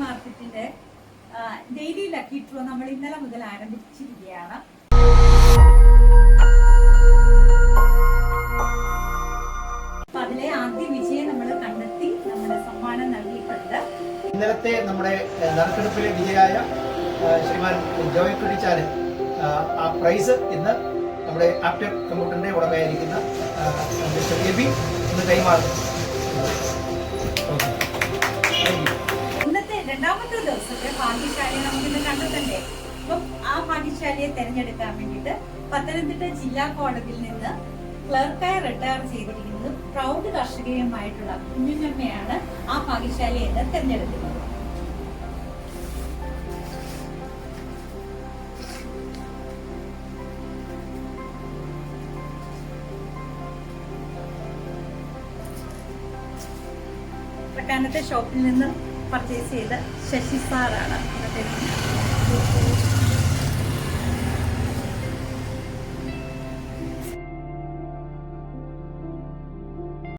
മാർക്കറ്റിന്റെ daily lucky draw നമ്മൾ ഇന്നലെ മുതൽ ആരംഭിച്ചിരിക്കുകയാണ്. അപ്പൊ അതിലെ ആദ്യ വിജയം നമ്മൾ കണ്ടെത്തി നമ്മുടെ സമ്മാനം നൽകിയിട്ടുണ്ട്. ഇന്നലത്തെ നമ്മുടെ നറുക്കെടുപ്പിലെ വിജയായ ശ്രീമാൻ ജോയ് കുടിച്ചാല് ആ പ്രൈസ് ഇന്ന് നമ്മുടെ ആപ്റ്റർ കമ്പ്യൂട്ടറിന്റെ ഉടമയായിരിക്കുന്ന മിസ്റ്റർ എബി ഇന്ന് കൈമാറുന്നു. ഇന്നത്തെ രണ്ടാമത്തെ ദിവസത്തെ ഭാഗ്യശാലിയെ നമുക്കിന്ന് കണ്ടെത്തണ്ടേ? അപ്പം ആ ഭാഗ്യശാലിയെ തെരഞ്ഞെടുക്കാൻ വേണ്ടിയിട്ട് പത്തനംതിട്ട ജില്ലാ കോടതിയിൽ നിന്ന് ക്ലർക്കായി റിട്ടയർ ചെയ്തിരിക്കുന്നത് പ്രൗഢ കർഷകയുമായിട്ടുള്ള കുഞ്ഞുഞ്ഞമ്മയാണ് ആ ഭാഗ്യശാലിയെ ഇന്ന് തെരഞ്ഞെടുക്കുന്നത്. പ്രക്കാനത്തെ ഷോപ്പിൽ നിന്ന് പർച്ചേസ് ചെയ്ത ശശി സാറാണ് ഇന്നത്തെ